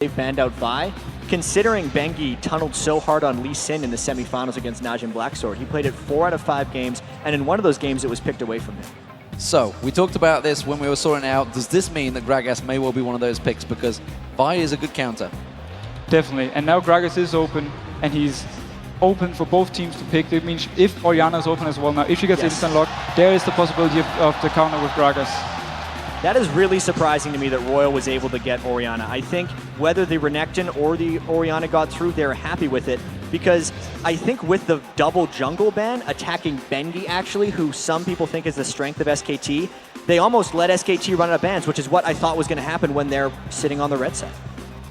they banned out Vi. Considering Bengi tunneled so hard on Lee Sin in the semifinals against Najin Blacksword, he played it 4 out of 5 games, and in one of those games it was picked away from him. So, we talked about this when we were sorting out. Does this mean that Gragas may well be one of those picks? Because Vi is a good counter. Definitely. And now Gragas is open, and he's open for both teams to pick. That means if Orianna is open as well now, if she gets instant lock, there is the possibility of the counter with Gragas. That is really surprising to me that RYL was able to get Orianna. I think whether the Renekton or the Orianna got through, they're happy with it, because I think with the double jungle ban, attacking Bengi actually, who some people think is the strength of SKT, they almost let SKT run out of bans, which is what I thought was going to happen when they're sitting on the red side.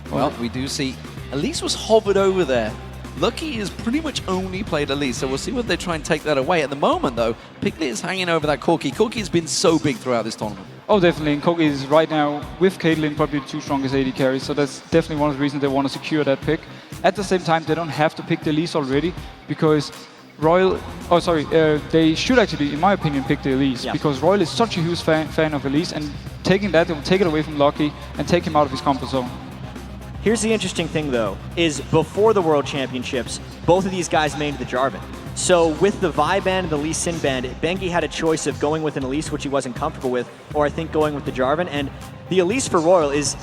Well, we do see Elise was hovered over there. Lucky has pretty much only played Elise, so we'll see whether they try and take that away. At the moment, though, Piglet is hanging over that Corki. Corki's been so big throughout this tournament. Oh, definitely. And Corki is right now, with Caitlyn, probably the 2 strongest AD carries, so that's definitely one of the reasons they want to secure that pick. At the same time, they don't have to pick the Elise already, because RYL, they should actually, in my opinion, pick the Elise, because RYL is such a huge fan of Elise, and taking that, they will take it away from Lucky and take him out of his comfort zone. Here's the interesting thing, though, is before the World Championships, both of these guys made the Jarvan. So with the Vi ban and the Lee Sin ban, Bengi had a choice of going with an Elise, which he wasn't comfortable with, or I think going with the Jarvan. And the Elise for RYL is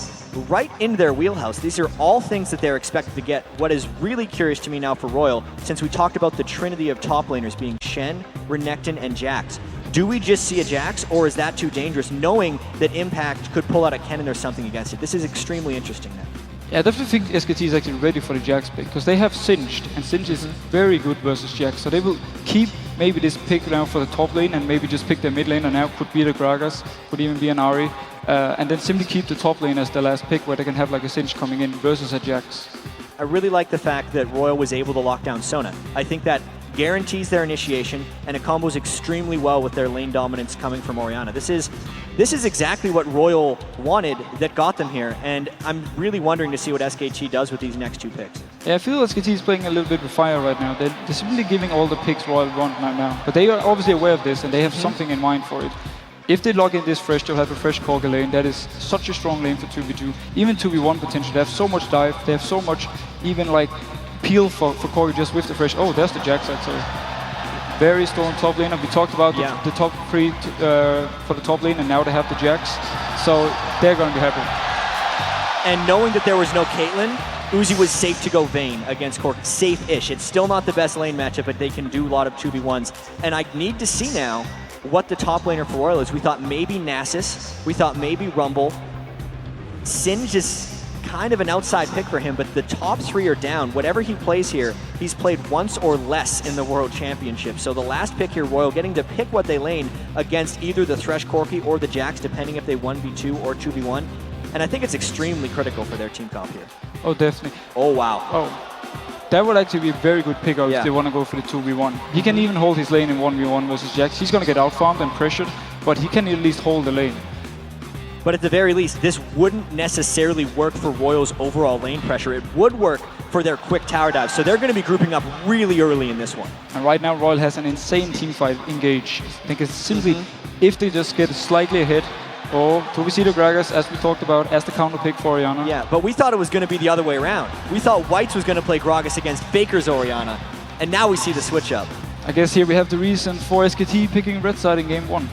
right in their wheelhouse. These are all things that they're expected to get. What is really curious to me now for RYL, since we talked about the trinity of top laners being Shen, Renekton, and Jax, do we just see a Jax, or is that too dangerous, knowing that Impact could pull out a Kennen or something against it? This is extremely interesting now. Yeah, I definitely think SKT is actually ready for the Jax pick, because they have Singed, and Singed is very good versus Jax, so they will keep maybe this pick now for the top lane, and maybe just pick their mid lane, and now could be the Gragas, could even be an Ahri, and then simply keep the top lane as the last pick, where they can have like a Singed coming in versus a Jax. I really like the fact that RYL was able to lock down Sona. I think that guarantees their initiation, and it combos extremely well with their lane dominance coming from Orianna. This is exactly what RYL wanted that got them here, and I'm really wondering to see what SKT does with these next 2 picks. Yeah, I feel SKT is playing a little bit with fire right now. They're simply giving all the picks RYL want right now, but they are obviously aware of this, and they have something in mind for it. If they log in this fresh, they'll have a fresh Corki lane. That is such a strong lane for 2v2, even 2v1 potential. They have so much dive, they have so much even like peel for Corki just with the fresh. Oh, there's the Jax actually. Very strong top laner. We talked about the top 3 for the top lane, and now they have the Jax. So they're going to be happy. And knowing that there was no Caitlyn, Uzi was safe to go Vayne against Corki. Safe-ish. It's still not the best lane matchup, but they can do a lot of 2v1s. And I need to see now what the top laner for RYL is. We thought maybe Nasus. We thought maybe Rumble. Singe is kind of an outside pick for him, but the top 3 are down. Whatever he plays here, he's played once or less in the World Championship. So the last pick here, RYL, getting to pick what they lane against either the Thresh Corki or the Jax, depending if they 1v2 or 2v1. And I think it's extremely critical for their team comp here. Oh, definitely. Oh, wow. Oh, that would actually be a very good pick out if they want to go for the 2v1. He can even hold his lane in 1v1 versus Jax. He's going to get out-farmed and pressured, but he can at least hold the lane. But at the very least, this wouldn't necessarily work for RYL's overall lane pressure. It would work for their quick tower dive. So they're going to be grouping up really early in this one. And right now, RYL has an insane teamfight engage. I think it's simply, if they just get slightly ahead, or do we see the Gragas, as we talked about, as the counter pick for Orianna? Yeah, but we thought it was going to be the other way around. We thought Whites was going to play Gragas against Faker's Orianna, and now we see the switch up. I guess here we have the reason for SKT picking red side in game 1.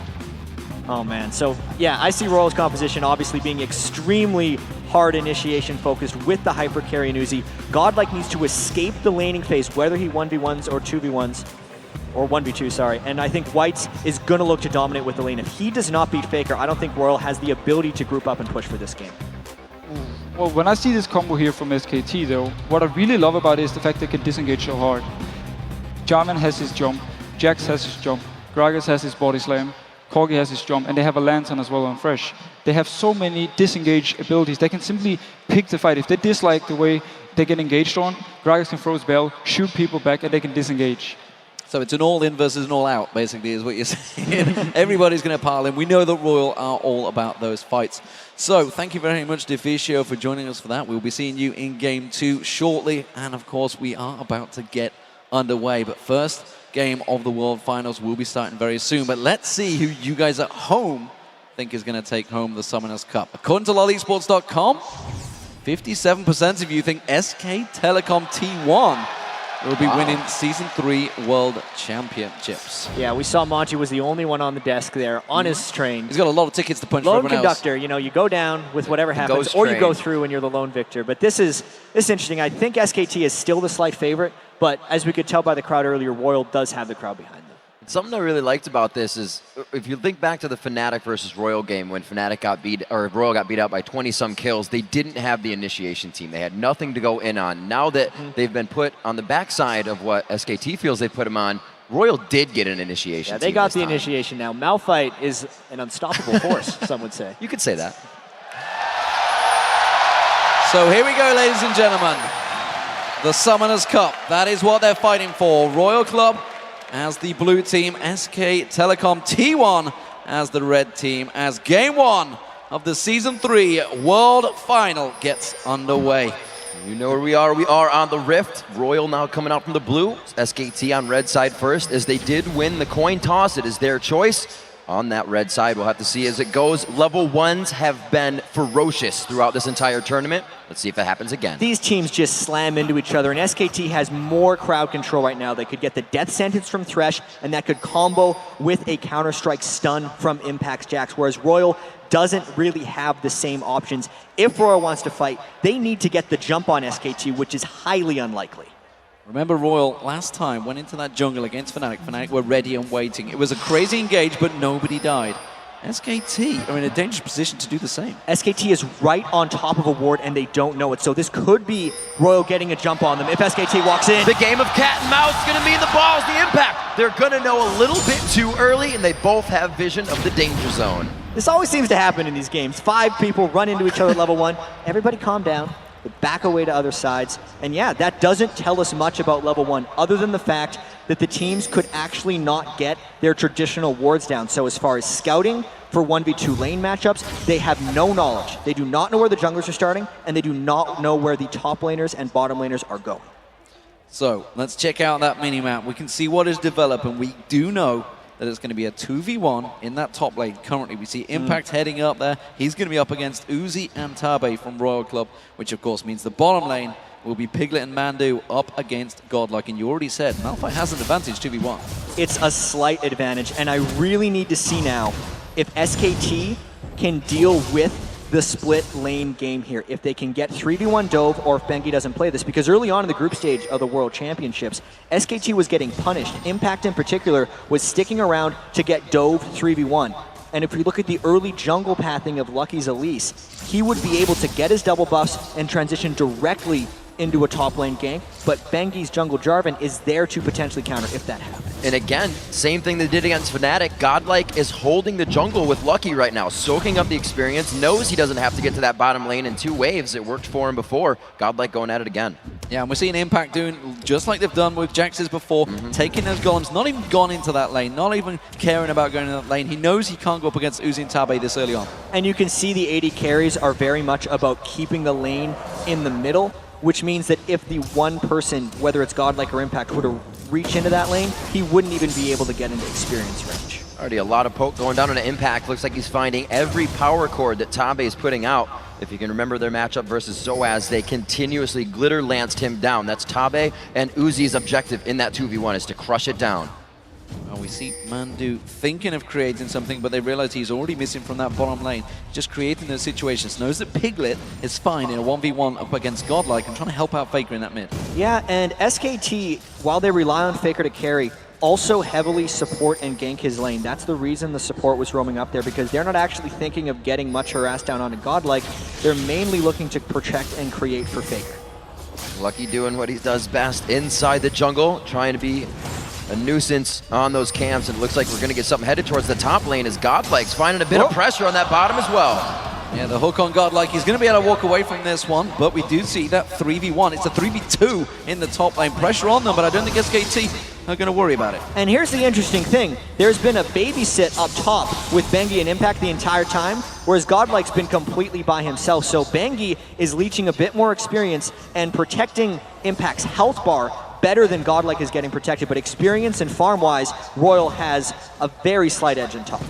Oh man, so yeah, I see RYL's composition obviously being extremely hard initiation focused with the hyper carry and Uzi. Godlike needs to escape the laning phase, whether he 1v1s or 2v1s, or 1v2, sorry. And I think Whites is going to look to dominate with the lane. If he does not beat Faker, I don't think RYL has the ability to group up and push for this game. Well, when I see this combo here from SKT though, what I really love about it is the fact they can disengage so hard. Jarvan has his jump, Jax has his jump, Gragas has his body slam, Corki has his jump, and they have a lantern as well on Fresh. They have so many disengage abilities. They can simply pick the fight. If they dislike the way they get engaged on, Gragas can throw his bell, shoot people back, and they can disengage. So it's an all-in versus an all-out, basically, is what you're saying. Everybody's going to pile in. We know that RYL are all about those fights. So thank you very much, Deficio, for joining us for that. We'll be seeing you in Game 2 shortly. And, of course, we are about to get underway. But first, game of the World Finals will be starting very soon. But let's see who you guys at home think is going to take home the Summoners Cup. According to lolesports.com, 57% of you think SK Telecom T1 will be winning Season 3 World Championships. Yeah, we saw Monty was the only one on the desk there on his train. He's got a lot of tickets to punch for Lone everyone conductor, you know, you go down with whatever happens, ghost or you go train. through and you're the lone victor. But this is interesting. I think SKT is still the slight favorite, but as we could tell by the crowd earlier, RYL does have the crowd behind them. Something I really liked about this is, if you think back to the Fnatic versus RYL game when Fnatic got beat, or RYL got beat out by 20-some kills, they didn't have the initiation team. They had nothing to go in on. Now that they've been put on the backside of what SKT feels they put them on, RYL did get an initiation Yeah, team they got this the time. initiation now. Malphite is an unstoppable force, some would say. You could say that. So here we go, ladies and gentlemen. The Summoners Cup. That is what they're fighting for. RYL Club as the blue team, SK Telecom T1 as the red team, as Game 1 of the Season 3 World Final gets underway. You know where we are. We are on the Rift. RYL now coming out from the blue. SKT on red side first, as they did win the coin toss. It is their choice. On that red side, we'll have to see as it goes. Level 1s have been ferocious throughout this entire tournament. Let's see if it happens again. These teams just slam into each other, and SKT has more crowd control right now. They could get the death sentence from Thresh, and that could combo with a Counter-Strike stun from Impact's Jax, whereas RYL doesn't really have the same options. If RYL wants to fight, they need to get the jump on SKT, which is highly unlikely. Remember, RYL last time went into that jungle against Fnatic. Fnatic were ready and waiting. It was a crazy engage, but nobody died. SKT are in a dangerous position to do the same. SKT is right on top of a ward, and they don't know it. So this could be RYL getting a jump on them if SKT walks in. The game of cat and mouse is going to mean the balls, the impact. They're going to know a little bit too early, and they both have vision of the danger zone. This always seems to happen in these games. 5 people run into each other at level 1. Everybody calm down. They back away to other sides. And yeah, that doesn't tell us much about level 1, other than the fact that the teams could actually not get their traditional wards down. So as far as scouting for 1v2 lane matchups, they have no knowledge. They do not know where the junglers are starting, and they do not know where the top laners and bottom laners are going. So let's check out that mini-map. We can see what is developing. We do know that it's going to be a 2v1 in that top lane. Currently, we see Impact heading up there. He's going to be up against Uzi and Tabe from RYL Club, which of course means the bottom lane will be Piglet and Mandu up against Godlike. And you already said, Malphite has an advantage 2v1. It's a slight advantage, and I really need to see now if SKT can deal with the split lane game here. If they can get 3v1 Dove, or if Bengi doesn't play this, because early on in the group stage of the World Championships, SKT was getting punished. Impact in particular was sticking around to get Dove 3v1. And if we look at the early jungle pathing of Lucky's Elise, he would be able to get his double buffs and transition directly into a top lane gank, but Bengi's jungle Jarvan is there to potentially counter if that happens. And again, same thing they did against Fnatic. Godlike is holding the jungle with Lucky right now, soaking up the experience, knows he doesn't have to get to that bottom lane in 2 waves. It worked for him before. Godlike going at it again. Yeah, and we're seeing Impact doing just like they've done with Jax's before, taking those golems, not even gone into that lane, not even caring about going in that lane. He knows he can't go up against Uzi and Tabe this early on. And you can see the AD carries are very much about keeping the lane in the middle, which means that if the one person, whether it's Godlike or Impact, were to reach into that lane, he wouldn't even be able to get into experience range. Already a lot of poke going down into Impact. Looks like he's finding every power chord that Tabe is putting out. If you can remember their matchup versus Zoaz, they continuously glitter lanced him down. That's Tabe and Uzi's objective in that 2v1 is to crush it down. Well, we see Mandu thinking of creating something, but they realize he's already missing from that bottom lane. Just creating those situations. Knows that Piglet is fine in a 1v1 up against Godlike and trying to help out Faker in that mid. Yeah, and SKT, while they rely on Faker to carry, also heavily support and gank his lane. That's the reason the support was roaming up there, because they're not actually thinking of getting much harass down onto Godlike. They're mainly looking to protect and create for Faker. Lucky doing what he does best inside the jungle, trying to be a nuisance on those camps, and it looks like we're going to get something headed towards the top lane as Godlike's finding a bit of pressure on that bottom as well. Yeah, the hook on Godlike. He's going to be able to walk away from this one, but we do see that 3v1. It's a 3v2 in the top lane. Pressure on them, but I don't think SKT are going to worry about it. And here's the interesting thing. There's been a babysit up top with Bengi and Impact the entire time, whereas Godlike's been completely by himself. So Bengi is leeching a bit more experience and protecting Impact's health bar better than Godlike is getting protected, but experience and farm-wise, RYL has a very slight edge on top.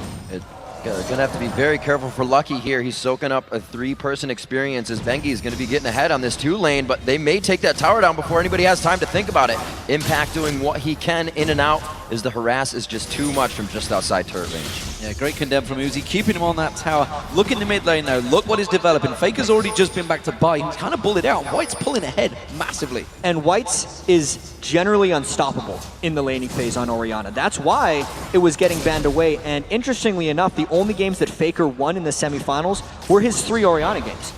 Gonna have to be very careful for Lucky here. He's soaking up a 3-person experience as Bengi is gonna be getting ahead on this 2 lane, but they may take that tower down before anybody has time to think about it. Impact doing what he can in and out as the harass is just too much from just outside turret range. Yeah, great condemn from Uzi, keeping him on that tower. Look in the mid lane now, look what is developing. Faker's already just been back to buy. He's kind of bullied out. White's pulling ahead massively. And White's is generally unstoppable in the laning phase on Orianna. That's why it was getting banned away. And interestingly enough, the only games that Faker won in the semifinals were his 3 Orianna games.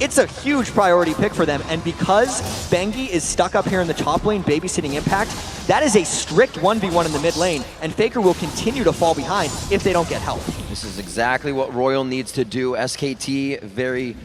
It's a huge priority pick for them, and because Bengi is stuck up here in the top lane babysitting Impact, that is a strict 1v1 in the mid lane, and Faker will continue to fall behind if they don't get help. This is exactly what RYL needs to do. SKT, very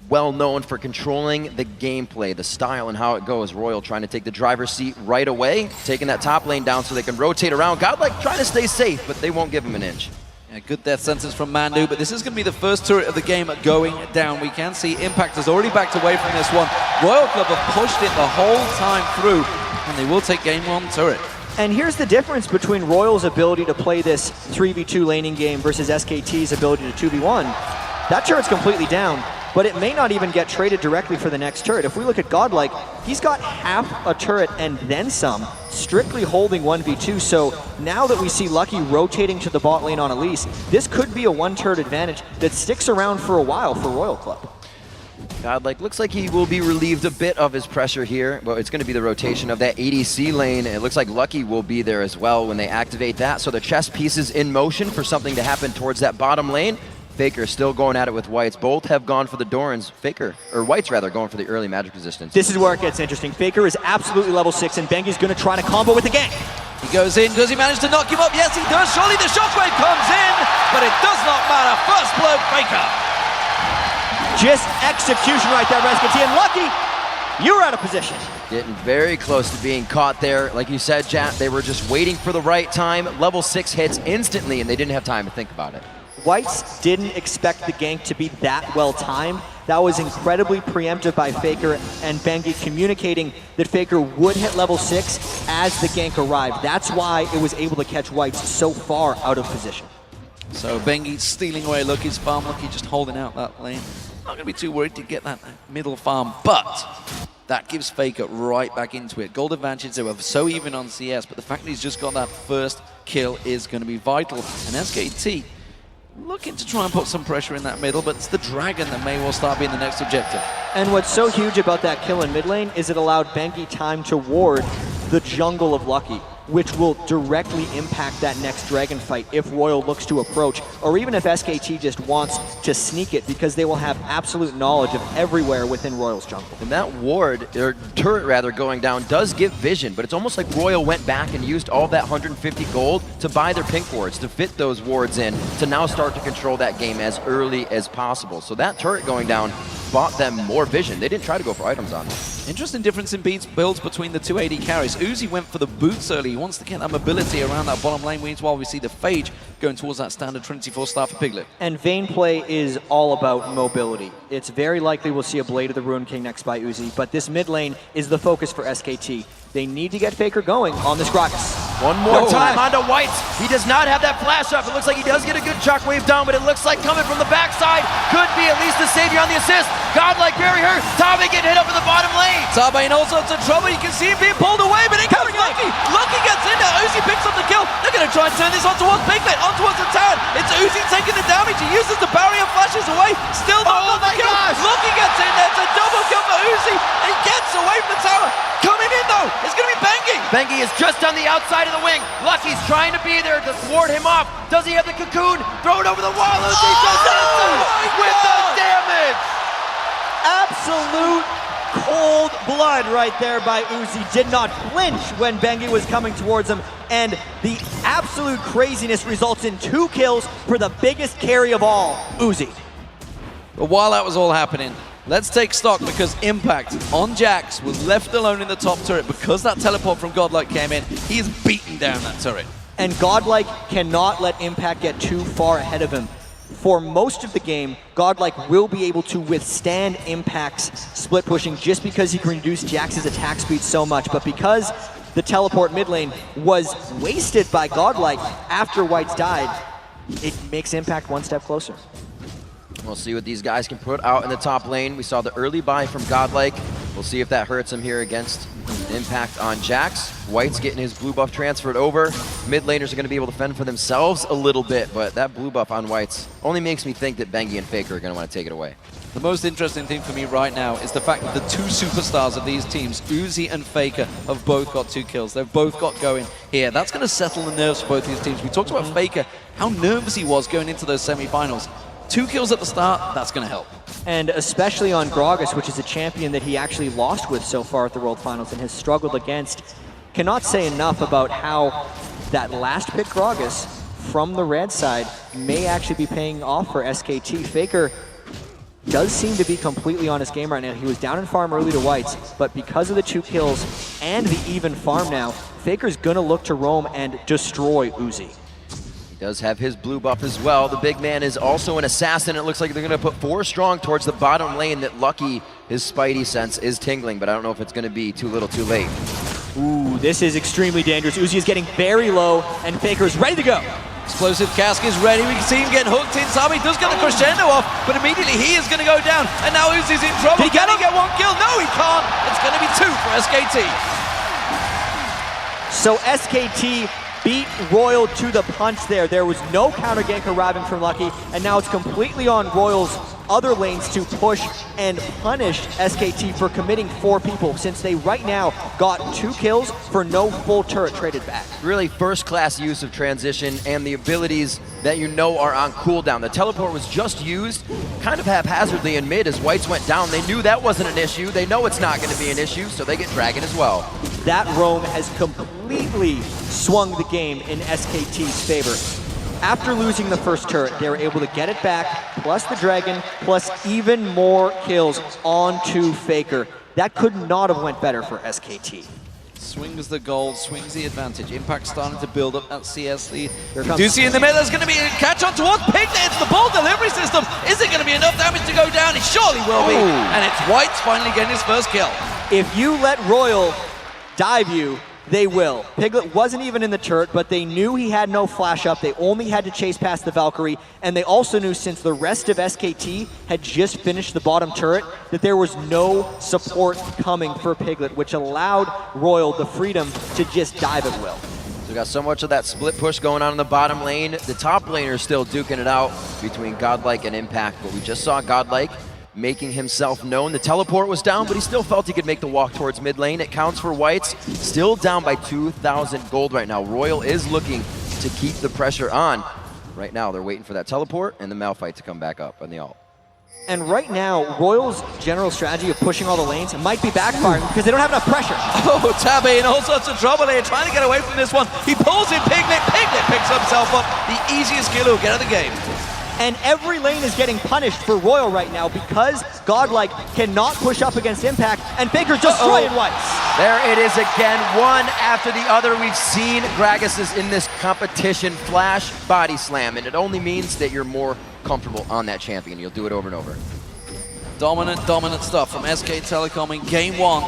well known for controlling the gameplay, the style and how it goes. RYL trying to take the driver's seat right away, taking that top lane down so they can rotate around. Godlike trying to stay safe, but they won't give him an inch. Yeah, good death sentence from Mandu, but this is going to be the first turret of the game going down. We can see Impact has already backed away from this one. RYL Club have pushed it the whole time through, and they will take game 1 turret. And here's the difference between RYL's ability to play this 3v2 laning game versus SKT's ability to 2v1. That turret's completely down, but it may not even get traded directly for the next turret. If we look at Godlike, he's got half a turret and then some, strictly holding 1v2, so now that we see Lucky rotating to the bot lane on Elise, this could be a 1-turret advantage that sticks around for a while for RYL Club. Godlike looks like he will be relieved a bit of his pressure here, but it's going to be the rotation of that ADC lane. It looks like Lucky will be there as well when they activate that, so the chess pieces in motion for something to happen towards that bottom lane. Faker still going at it with Whites. Both have gone for the Dorans. Whites rather, going for the early magic resistance. This is where it gets interesting. Faker is absolutely level 6, and Bengi's going to try to combo with the gank. He goes in. Does he manage to knock him up? Yes, he does. Surely the shockwave comes in, but it does not matter. First blood, Faker. Just execution right there, SKT, and Lucky, you're out of position. Getting very close to being caught there. Like you said, Jat, they were just waiting for the right time. Level 6 hits instantly, and they didn't have time to think about it. Whites didn't expect the gank to be that well timed. That was incredibly preemptive by Faker, and Bengi communicating that Faker would hit level 6 as the gank arrived. That's why it was able to catch Whites so far out of position. So Bengi stealing away Lucky's farm. Lucky just holding out that lane. Not going to be too worried to get that middle farm, but that gives Faker right back into it. Gold advantage, they were so even on CS, but the fact that he's just got that first kill is going to be vital. And SKT looking to try and put some pressure in that middle, but it's the Dragon that may well start being the next objective. And what's so huge about that kill in mid lane is it allowed Bengi time to ward the jungle of Lucky, which will directly impact that next Dragon fight if RYL looks to approach, or even if SKT just wants to sneak it, because they will have absolute knowledge of everywhere within RYL's jungle. And that ward, or turret rather, going down does give vision, but it's almost like RYL went back and used all that 150 gold to buy their pink wards, to fit those wards in, to now start to control that game as early as possible. So that turret going down bought them more vision. They didn't try to go for items on it. Interesting difference in builds between the two AD carries. Uzi went for the boots early. He wants to get that mobility around that bottom lane. Meanwhile, we see the Phage going towards that standard Trinity 4 star for Piglet. And Vayne play is all about mobility. It's very likely we'll see a Blade of the Ruined King next by Uzi, but this mid lane is the focus for SKT. They need to get Faker going on this Gragas. One more time onto Whites. He does not have that flash up. It looks like he does get a good shockwave down, but it looks like coming from the backside could be at least the savior on the assist. Godlike very hurt. Tabe getting hit up in the bottom lane. Tabe in all sorts of trouble. You can see him being pulled away, but in comes Lucky. Lucky gets in there. Uzi picks up the kill. They're going to try and turn this on towards Piglet, on towards the town. It's Uzi taking the damage. He uses the barrier, flashes away. Still not on the kill. Lucky gets in there. It's a double kill for Uzi. He gets away from the tower. Coming in though, it's going to be Bengi. Bengi is just on the outside of the wing. Lucky's trying to be there to thwart him off. Does he have the cocoon? Throw it over the wall. Uzi just with the damage. Absolute cold blood right there by Uzi. Did not flinch when Bengi was coming towards him, and the absolute craziness results in 2 kills for the biggest carry of all, Uzi. But while that was all happening, let's take stock, because Impact on Jax was left alone in the top turret because that teleport from Godlike came in. He is beating down that turret. And Godlike cannot let Impact get too far ahead of him. For most of the game, Godlike will be able to withstand Impact's split pushing just because he can reduce Jax's attack speed so much. But because the teleport mid lane was wasted by Godlike after Whites died, it makes Impact one step closer. We'll see what these guys can put out in the top lane. We saw the early buy from Godlike. We'll see if that hurts him here against Impact on Jax. White's getting his blue buff transferred over. Mid laners are going to be able to fend for themselves a little bit, but that blue buff on White's only makes me think that Bengi and Faker are going to want to take it away. The most interesting thing for me right now is the fact that the two superstars of these teams, Uzi and Faker, have both got 2 kills. They've both got going here. That's going to settle the nerves for both these teams. We talked about Faker, how nervous he was going into those semifinals. 2 kills at the start, that's going to help. And especially on Gragas, which is a champion that he actually lost with so far at the World Finals and has struggled against. Cannot say enough about how that last pick Gragas from the red side may actually be paying off for SKT. Faker does seem to be completely on his game right now. He was down in farm early to Whites, but because of the 2 kills and the even farm now, Faker's gonna look to roam and destroy Uzi. Does have his blue buff as well. The big man is also an assassin. It looks like they're going to put 4 strong towards the bottom lane. That Lucky, his spidey sense is tingling, but I don't know if it's going to be too little too late. Ooh, this is extremely dangerous. Uzi is getting very low, and Faker is ready to go. Explosive cask is ready. We can see him getting hooked in. Sabi does get the crescendo off, but immediately he is going to go down. And now Uzi's in trouble. Did he get him? Get 1 kill? No, he can't. It's going to be 2 for SKT. So SKT beat RYL to the punch there. There was no counter gank arriving from Lucky, and now it's completely on RYL's other lanes to push and punish SKT for committing 4 people, since they right now got 2 kills for no full turret traded back. Really first-class use of transition and the abilities that you know are on cooldown. The teleport was just used kind of haphazardly in mid as Whites went down. They knew that wasn't an issue. They know it's not going to be an issue, so they get Dragon as well. That roam has completely swung the game in SKT's favor. After losing the first turret, they were able to get it back, plus the Dragon, plus even more kills onto Faker. That could not have went better for SKT. Swings the gold, swings the advantage. Impact starting to build up that CS lead. Here comes. Do see in the middle, there's going to be a catch on towards Piglet. It's the ball delivery system. Is it going to be enough damage to go down? It surely will be. And it's White's finally getting his first kill. If you let RYL dive you, they will. Piglet wasn't even in the turret, but they knew he had no flash up. They only had to chase past the Valkyrie, and they also knew, since the rest of SKT had just finished the bottom turret, that there was no support coming for Piglet, which allowed RYL the freedom to just dive at will. So we got so much of that split push going on in the bottom lane. The top laner still duking it out between Godlike and Impact, but we just saw Godlike making himself known. The teleport was down, but he still felt he could make the walk towards mid lane. It counts for Whites. Still down by 2,000 gold right now. RYL is looking to keep the pressure on. Right now, they're waiting for that teleport and the Malphite to come back up on the ult. And right now, RYL's general strategy of pushing all the lanes might be backfiring because they don't have enough pressure. Oh, Tabby in all sorts of trouble here, trying to get away from this one. He pulls in Piglet. Piglet picks himself up. The easiest kill he'll get of the game. And every lane is getting punished for RYL right now because Godlike cannot push up against Impact, and Faker's destroying Whites. There it is again, one after the other. We've seen Gragas in this competition flash body slam, and it only means that you're more comfortable on that champion. You'll do it over and over. Dominant stuff from SK Telecom in game 1.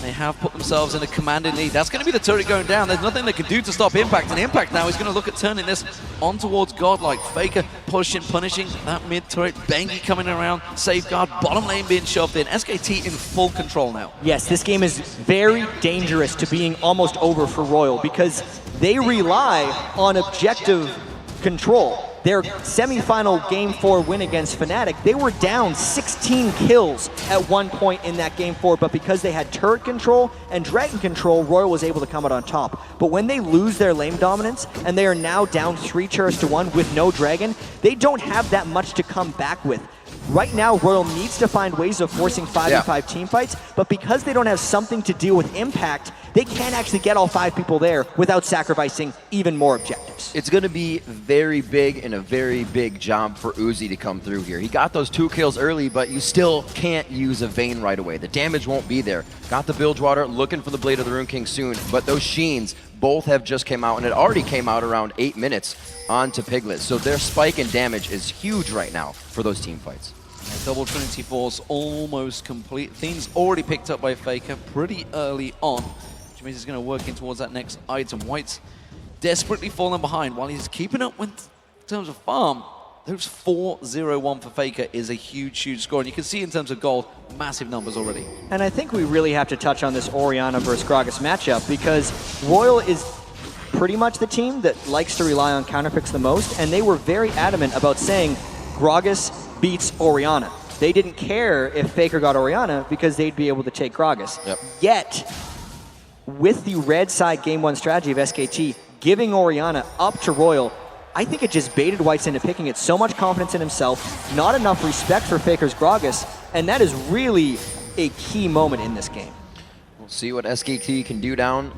They have put themselves in a commanding lead. That's going to be the turret going down. There's nothing they can do to stop Impact, and Impact now is going to look at turning this on towards Godlike. Faker pushing, punishing that mid turret. Bengi coming around, safeguard, bottom lane being shoved in. SKT in full control now. Yes, this game is very dangerous to being almost over for RYL because they rely on objective control. Their semi-final Game 4 win against Fnatic, they were down 16 kills at one point in that Game 4, but because they had turret control and dragon control, RYL was able to come out on top. But when they lose their lane dominance, and they are now down 3 turrets to 1 with no dragon, they don't have that much to come back with. Right now, RYL needs to find ways of forcing 5v5 team fights, but because they don't have something to deal with Impact, they can't actually get all 5 people there without sacrificing even more objectives. It's going to be very big and a very big job for Uzi to come through here. He got those 2 kills early, but you still can't use a Vayne right away. The damage won't be there. Got the Bilgewater, looking for the Blade of the Rune King soon, but those Sheens both have just came out, and it already came out around 8 minutes onto Piglet. So their spike in damage is huge right now for those team fights. Double Trinity Force almost complete. Things already picked up by Faker pretty early on, which means he's going to work in towards that next item. White's desperately fallen behind while he's keeping up with In terms of farm, those 4-0-1 for Faker is a huge, huge score. And you can see in terms of gold, massive numbers already. And I think we really have to touch on this Orianna versus Gragas matchup because Royal is pretty much the team that likes to rely on counterpicks the most, and they were very adamant about saying Gragas beats Orianna. They didn't care if Faker got Orianna because they'd be able to take Gragas. Yep. Yet, with the red side game one strategy of SKT giving Orianna up to Royal, I think it just baited Whites into picking it. So much confidence in himself, not enough respect for Faker's Gragas, and that is really a key moment in this game. We'll see what SKT can do down.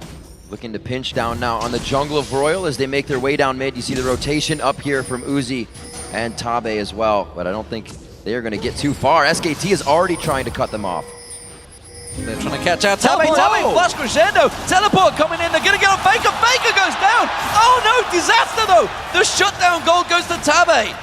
Looking to pinch down now on the jungle of Royal as they make their way down mid. You see the rotation up here from Uzi and Tabe as well, but I don't think they are going to get too far. SKT is already trying to cut them off. They're trying to catch out Tabe, flash crescendo, teleport coming in, they're going to get on Faker, Faker goes down! Oh no, disaster though! The shutdown goal goes to Tabe.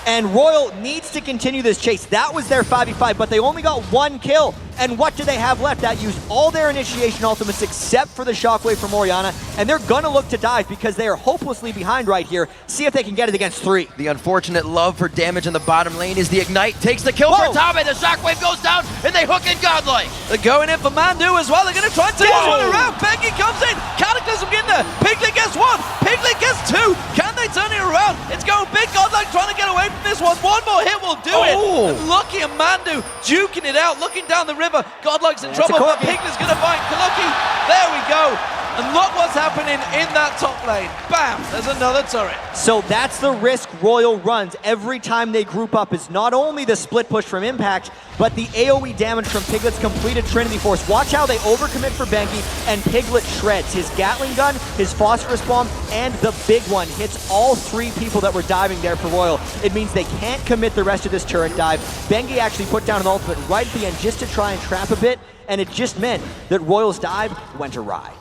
And Royal needs to continue this chase. That was their 5v5, but they only got one kill. And what do they have left? That used all their initiation ultimates except for the shockwave from Orianna, and they're gonna look to dive because they are hopelessly behind right here. See if they can get it against 3. The unfortunate love for damage in the bottom lane is the Ignite, takes the kill for Tabe, the shockwave goes down, and they hook in Godlike. They're going in for Mandu as well, they're going to try and take this one around. Bengi comes in, Cataclysm in there, Piglet gets 1, Piglet gets 2. Can they turn it around? It's going big, Godlike trying to get away from this one. One more hit will do it. And Lucky and Mandu duking it out, looking down the river. Godlike's in trouble, but Piglet's going to find Kaluki. There we go. And look what's happening in that top lane. Bam, there's another turret. So that's the risk Royal runs every time they group up, is not only the split push from Impact, but the AoE damage from Piglet's completed Trinity Force. Watch how they overcommit for Bengi, and Piglet shreds. His Gatling gun, his Phosphorus Bomb, and the big one hits all 3 people that were diving there for Royal. It means they can't commit the rest of this turret dive. Bengi actually put down an ultimate right at the end just to try and trap a bit, and it just meant that Royal's dive went awry.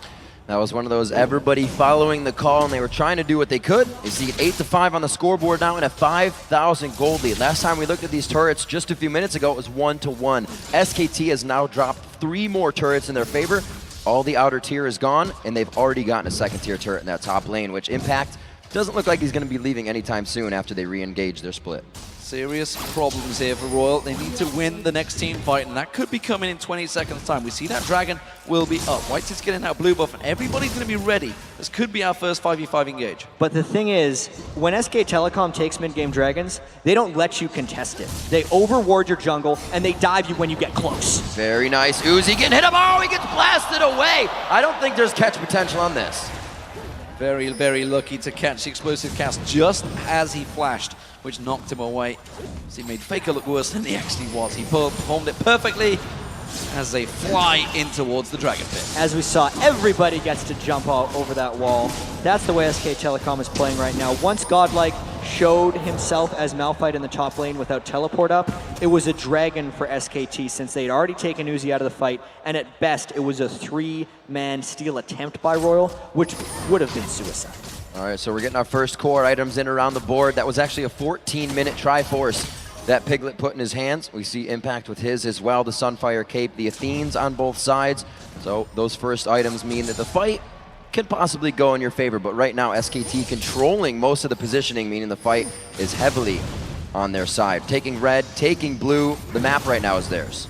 That was one of those everybody following the call, and they were trying to do what they could. You see 8-5 on the scoreboard now and a 5,000 gold lead. Last time we looked at these turrets just a few minutes ago, it was 1-1. SKT has now dropped 3 more turrets in their favor. All the outer tier is gone, and they've already gotten a second tier turret in that top lane, which Impact doesn't look like he's going to be leaving anytime soon after they re-engage their split. Serious problems here for Royal. They need to win the next team fight, and that could be coming in 20 seconds time. We see that dragon will be up. White's is getting that blue buff, and everybody's going to be ready. This could be our first 5v5 engage. But the thing is, when SK Telecom takes mid-game dragons, they don't let you contest it. They overward your jungle, and they dive you when you get close. Very nice. Uzi getting hit up. Oh, he gets blasted away. I don't think there's catch potential on this. Very, very lucky to catch the explosive cast just as he flashed, which knocked him away. So he made Faker look worse than he actually was. He performed it perfectly as they fly in towards the Dragon Pit. As we saw, everybody gets to jump over that wall. That's the way SK Telecom is playing right now. Once Godlike showed himself as Malphite in the top lane without teleport up, it was a dragon for SKT since they'd already taken Uzi out of the fight, and at best it was a 3-man steal attempt by Royal, which would have been suicide. All right, so we're getting our first core items in around the board. That was actually a 14-minute Triforce that Piglet put in his hands. We see Impact with his as well, the Sunfire Cape, the Athenes on both sides. So those first items mean that the fight can possibly go in your favor, but right now SKT controlling most of the positioning, meaning the fight is heavily on their side. Taking red, taking blue, the map right now is theirs.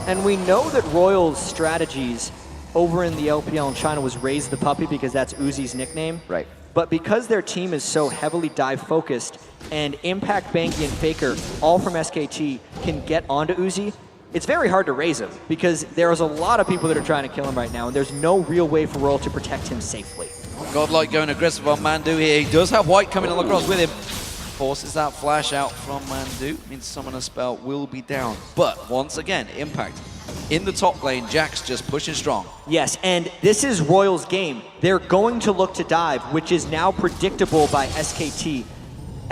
And we know that Royal's strategies over in the LPL in China was Raise the Puppy because that's Uzi's nickname. Right. But because their team is so heavily dive focused and Impact, Bengi, and Faker, all from SKT, can get onto Uzi, it's very hard to raise him because there's a lot of people that are trying to kill him right now, and there's no real way for Royal to protect him safely. Godlike going aggressive on Mandu here. He does have White coming across with him. Forces that flash out from Mandu. Means Summoner Spell will be down. But once again, Impact in the top lane. Jack's just pushing strong. Yes, and this is Royal's game. They're going to look to dive, which is now predictable by SKT.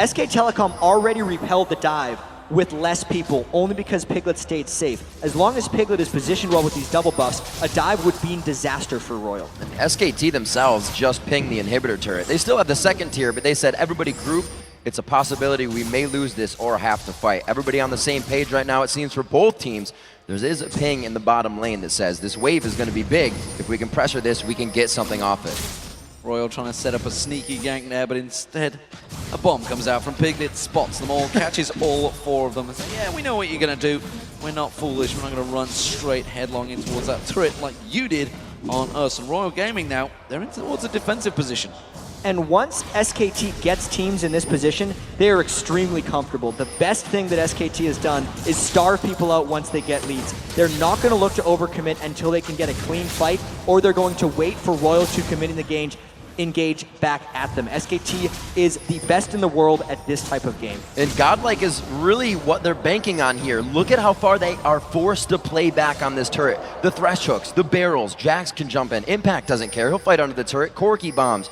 SK Telecom already repelled the dive with less people, only because Piglet stayed safe. As long as Piglet is positioned well with these double buffs, a dive would be a disaster for Royal. And SKT themselves just pinged the inhibitor turret. They still have the second tier, but they said everybody group. It's a possibility we may lose this or have to fight. Everybody on the same page right now, it seems, for both teams. There is a ping in the bottom lane that says this wave is going to be big. If we can pressure this, we can get something off it. Royal trying to set up a sneaky gank there, but instead a bomb comes out from Piglet, spots them all, catches all 4 of them, and says, yeah, we know what you're going to do. We're not foolish. We're not going to run straight headlong in towards that turret like you did on us. And Royal Gaming now, they're in towards a defensive position. And once SKT gets teams in this position, they are extremely comfortable. The best thing that SKT has done is starve people out once they get leads. They're not going to look to overcommit until they can get a clean fight, or they're going to wait for Royal to commit in the game, engage back at them. SKT is the best in the world at this type of game. And Godlike is really what they're banking on here. Look at how far they are forced to play back on this turret. The thresh hooks, the barrels, Jax can jump in. Impact doesn't care, he'll fight under the turret. Corky bombs.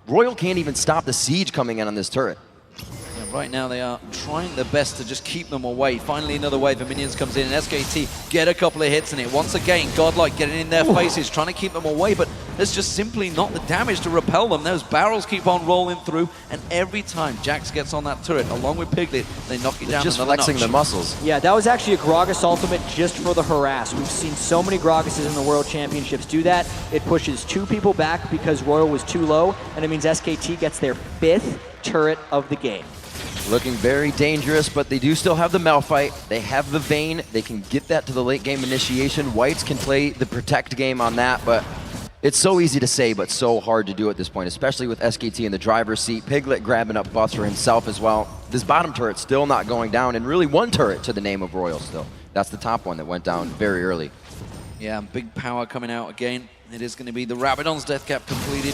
Royal can't even stop the siege coming in on this turret. Yeah, right now they are trying their best to just keep them away. Finally another wave of minions comes in and SKT get a couple of hits in it. Once again, Godlike getting in their faces, trying to keep them away, but there's just simply not the damage to repel them. Those barrels keep on rolling through, and every time Jax gets on that turret, along with Piglet, they knock it down Just another flexing notch. the muscles. Yeah, that was actually a Gragas ultimate just for the harass. We've seen so many Gragases in the World Championships do that. It pushes 2 people back because Royal was too low, and it means SKT gets their 5th turret of the game. Looking very dangerous, but they do still have the Malphite. They have the Vayne. They can get that to the late game initiation. Whites can play the protect game on that, but it's so easy to say, but so hard to do at this point, especially with SKT in the driver's seat. Piglet grabbing up buffs for himself as well. This bottom turret still not going down, and really 1 turret to the name of Royal still. That's the top one that went down very early. Yeah, big power coming out again. It is going to be the Rabadon's death cap completed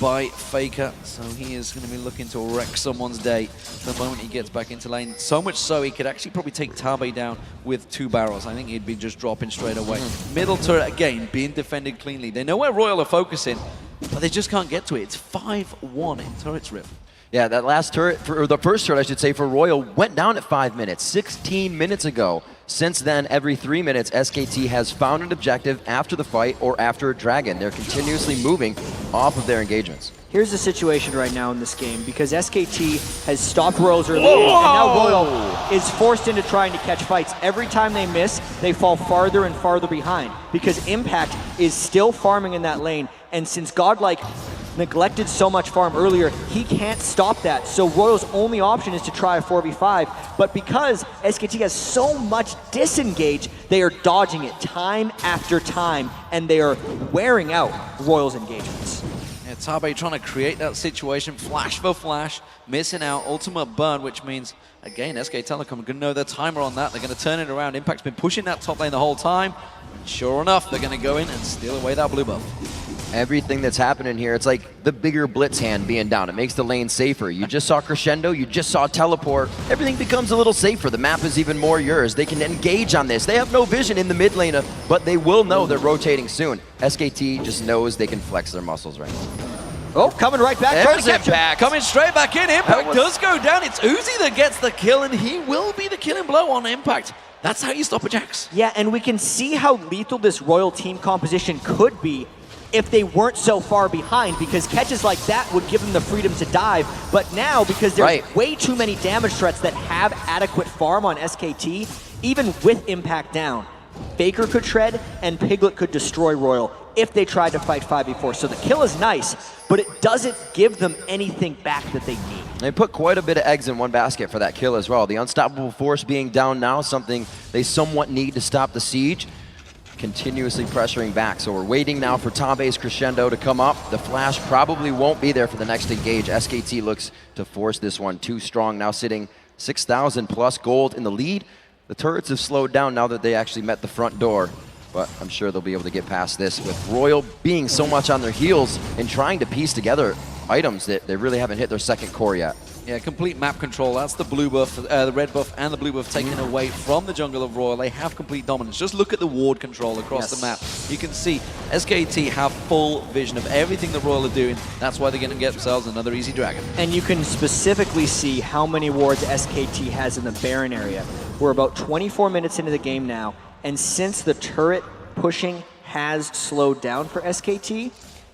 by Faker, so he is going to be looking to wreck someone's day the moment he gets back into lane. So much so he could actually probably take Tabe down with 2 barrels. I think he'd be just dropping straight away. Middle turret again being defended cleanly. They know where Royal are focusing, but they just can't get to it. It's 5-1 in turrets rip. Yeah, that last turret, or the first turret I should say, for Royal went down at 5 minutes, 16 minutes ago. Since then, every 3 minutes, SKT has found an objective after the fight or after a dragon. They're continuously moving off of their engagements. Here's the situation right now in this game, because SKT has stopped Royals early, and now Royal is forced into trying to catch fights. Every time they miss, they fall farther and farther behind, because Impact is still farming in that lane, and since Godlike neglected so much farm earlier, he can't stop that. So Royal's only option is to try a 4v5, but because SKT has so much disengage, they are dodging it time after time, and they are wearing out Royal's engagements. Yeah, Tabe trying to create that situation, flash for flash, missing out, ultimate burn, which means, again, SK Telecom are going to know their timer on that. They're going to turn it around. Impact's been pushing that top lane the whole time. Sure enough, they're going to go in and steal away that blue buff. Everything that's happening here, it's like the bigger blitz hand being down. It makes the lane safer. You just saw Crescendo, you just saw Teleport. Everything becomes a little safer. The map is even more yours. They can engage on this. They have no vision in the mid lane, but they will know they're rotating soon. SKT just knows they can flex their muscles right now. Oh, coming right back. There's Impact. Coming straight back in. Impact does go down. It's Uzi that gets the kill, and he will be the killing blow on Impact. That's how you stop a Jax. Yeah, and we can see how lethal this Royal team composition could be if they weren't so far behind, because catches like that would give them the freedom to dive. But now, because there's way too many damage threats that have adequate farm on SKT, even with Impact down, Faker could shred and Piglet could destroy Royal if they tried to fight 5v4. So the kill is nice, but it doesn't give them anything back that they need. They put quite a bit of eggs in one basket for that kill as well. The unstoppable force being down now, something they somewhat need to stop the siege. Continuously pressuring back. So we're waiting now for Tabe's Crescendo to come up. The flash probably won't be there for the next engage. SKT looks to force this one too strong, now sitting 6,000 plus gold in the lead. The turrets have slowed down now that they actually met the front door, but I'm sure they'll be able to get past this with Royal being so much on their heels and trying to piece together items that they really haven't hit their second core yet. Yeah, complete map control. That's the blue buff, the red buff and the blue buff taken away from the jungle of Royal. They have complete dominance. Just look at the ward control across the map. You can see SKT have full vision of everything that Royal are doing. That's why they're going to get themselves another easy dragon. And you can specifically see how many wards SKT has in the Baron area. We're about 24 minutes into the game now, and since the turret pushing has slowed down for SKT,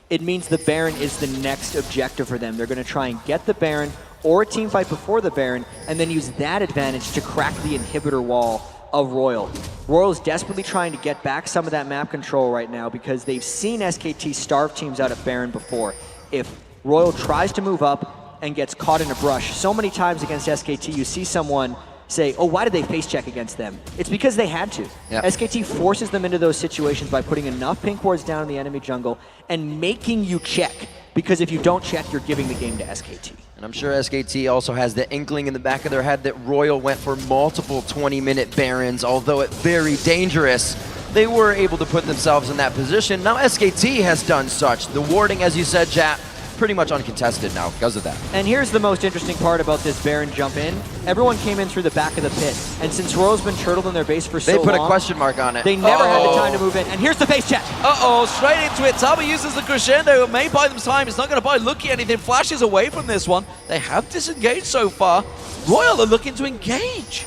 it means the Baron is the next objective for them. They're going to try and get the Baron or a team fight before the Baron, and then use that advantage to crack the inhibitor wall of Royal. Royal is desperately trying to get back some of that map control right now because they've seen SKT starve teams out at Baron before. if RYL tries to move up and gets caught in a brush, so many times against SKT, you see someone say, oh, why did they face check against them? It's because they had to. Yep. SKT forces them into those situations by putting enough pink wards down in the enemy jungle and making you check. Because if you don't check, you're giving the game to SKT. And I'm sure SKT also has the inkling in the back of their head that RYL went for multiple 20-minute Barons, although it's very dangerous. They were able to put themselves in that position. Now SKT has done such. The warding, as you said, Jap, pretty much uncontested now because of that. And here's the most interesting part about this Baron jump in. Everyone came in through the back of the pit. And since RYL's been turtled in their base for so long, they put a question mark on it. They never had the time to move in. And here's the face check. Uh-oh, straight into it. Taba uses the crescendo. It may buy them time. It's not going to buy Lucky anything. Flashes away from this one. They have disengaged so far. RYL are looking to engage.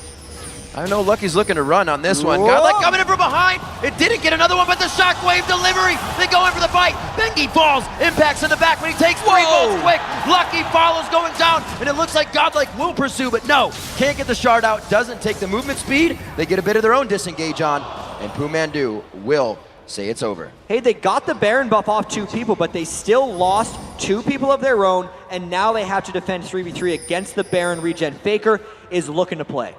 I know Lucky's looking to run on this one. Godlike coming in from behind. It didn't get another one, but the shockwave delivery. They go in for the fight. Bengi falls. Impacts in the back, but he takes 3 bolts quick. Lucky follows going down, and it looks like Godlike will pursue, but no. Can't get the shard out. Doesn't take the movement speed. They get a bit of their own disengage on, and Pumandu will say it's over. Hey, they got the Baron buff off 2 people, but they still lost 2 people of their own, and now they have to defend 3v3 against the Baron regen. Faker is looking to play.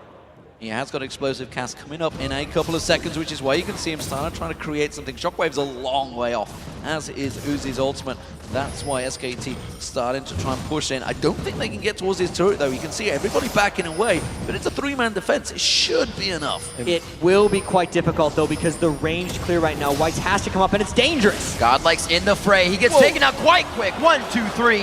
He has got explosive cast coming up in a couple of seconds, which is why you can see him starting trying to create something. Shockwave's a long way off, as is Uzi's ultimate. That's why SKT starting to try and push in. I don't think they can get towards his turret, though. You can see everybody backing away, but it's a 3-man defense. It should be enough. It will be quite difficult, though, because the range clear right now. Whites has to come up, and it's dangerous. Godlike's in the fray. He gets taken out quite quick. 1, 2, 3.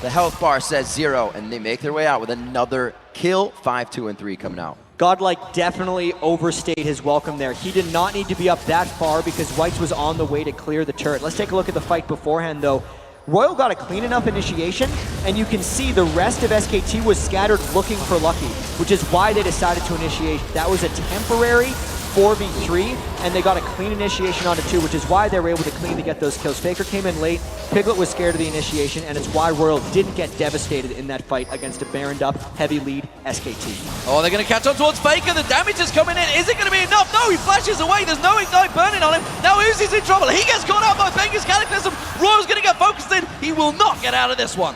The health bar says 0, and they make their way out with another kill. 5, 2, and 3 coming out. Godlike definitely overstayed his welcome there. He did not need to be up that far because Whites was on the way to clear the turret. Let's take a look at the fight beforehand, though. RYL got a clean enough initiation, and you can see the rest of SKT was scattered looking for Lucky, which is why they decided to initiate. That was a temporary 4v3, and they got a clean initiation onto 2, which is why they were able to clean to get those kills. Faker came in late, Piglet was scared of the initiation, and it's why RYL didn't get devastated in that fight against a Baroned up, heavy lead SKT. Oh, they're going to catch on towards Faker. The damage is coming in. Is it going to be enough? No, he flashes away. There's no Ignite burning on him. Now Uzi's in trouble. He gets caught out by Bengi's Cataclysm. RYL's going to get focused in. He will not get out of this one.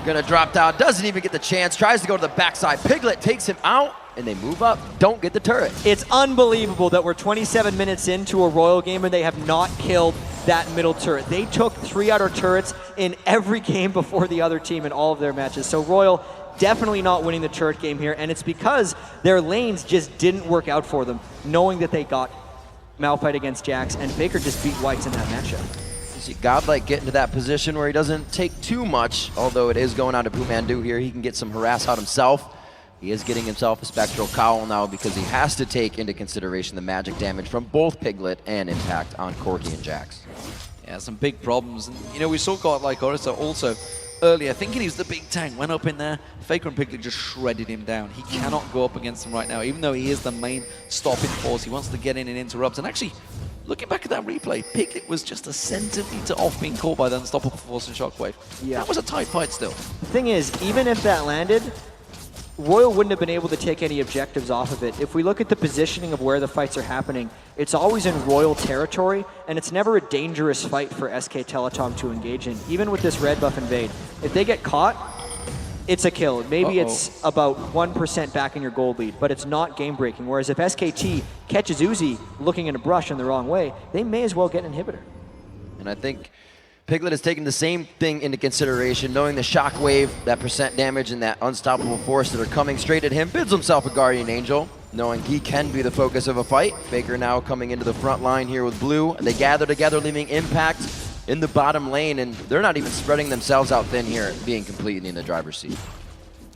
Gonna drop down, doesn't even get the chance, tries to go to the backside. Piglet takes him out, and they move up, don't get the turret. It's unbelievable that we're 27 minutes into a RYL game and they have not killed that middle turret. They took 3 outer turrets in every game before the other team in all of their matches. So RYL definitely not winning the turret game here, and it's because their lanes just didn't work out for them, knowing that they got Malphite against Jax, and Faker just beat Whites in that matchup. You see Godlike get into that position where he doesn't take too much, although it is going on to Pumandu here. He can get some harass out himself. He is getting himself a Spectral Cowl now because he has to take into consideration the magic damage from both Piglet and Impact on Corki and Jax. Yeah, some big problems. And, you know, we saw Godlike Orisa also earlier, thinking he was the big tank, went up in there. Faker and Piglet just shredded him down. He cannot go up against him right now, even though he is the main stopping force. He wants to get in and interrupt. And actually, looking back at that replay, Piglet was just a centimeter off being caught by the unstoppable force and Shockwave. Yeah. That was a tight fight still. The thing is, even if that landed, RYL wouldn't have been able to take any objectives off of it. If we look at the positioning of where the fights are happening, it's always in RYL territory, and it's never a dangerous fight for SK Telecom to engage in, even with this red buff invade. If they get caught, it's a kill. Maybe it's about 1% back in your gold lead, but it's not game-breaking. Whereas if SKT catches Uzi looking in a brush in the wrong way, they may as well get an inhibitor. And I think Piglet has taken the same thing into consideration, knowing the shockwave, that percent damage, and that unstoppable force that are coming straight at him, builds himself a Guardian Angel, knowing he can be the focus of a fight. Faker now coming into the front line here with Blue, and they gather together, leaving Impact in the bottom lane, and they're not even spreading themselves out thin here, being completely in the driver's seat.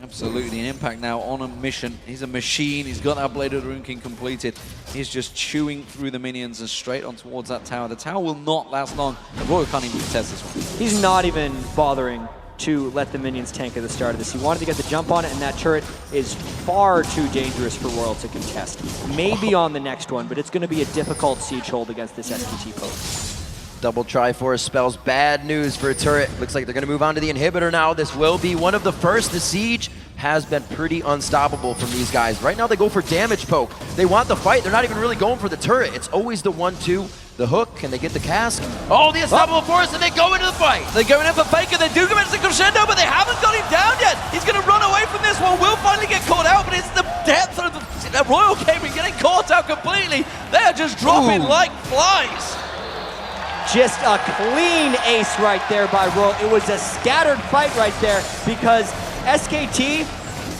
Absolutely, an Impact now on a mission. He's a machine. He's got that Blade of the Rune King completed. He's just chewing through the minions and straight on towards that tower. The tower will not last long. The RYL can't even contest this one. He's not even bothering to let the minions tank at the start of this. He wanted to get the jump on it, and that turret is far too dangerous for RYL to contest. Maybe on the next one, but it's going to be a difficult siege hold against this SKT post. Double Triforce spells bad news for a turret. Looks like they're going to move on to the inhibitor now. This will be one of the first to siege. has been pretty unstoppable from these guys. Right now they go for damage poke. They want the fight. They're not even really going for the turret. It's always the 1-2, the hook. Can they get the cask? Oh, the unstoppable force, and they go into the fight. They're going in for Faker. They do go into the crescendo, but they haven't got him down yet. He's going to run away from this one. Will finally get caught out, but it's the depth of the Royal Gaming getting caught out completely. They're just dropping like flies. Just a clean ace right there by RYL. It was a scattered fight right there because SKT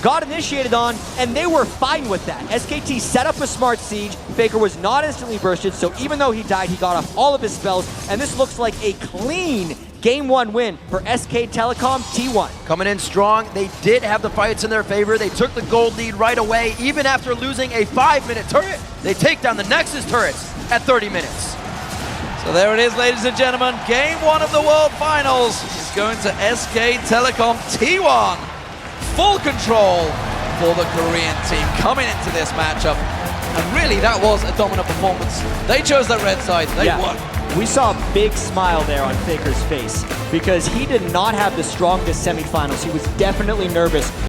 got initiated on, and they were fine with that. SKT set up a smart siege. Faker was not instantly bursted, so even though he died, he got off all of his spells, and this looks like a clean Game 1 win for SK Telecom T1. Coming in strong, they did have the fights in their favor. They took the gold lead right away. Even after losing a 5-minute turret, they take down the Nexus turrets at 30 minutes. So there it is, ladies and gentlemen. Game 1 of the World Finals is going to SK Telecom T1. Full control for the Korean team coming into this matchup. And really, that was a dominant performance. They chose that red side. They won. We saw a big smile there on Faker's face because he did not have the strongest semifinals. He was definitely nervous.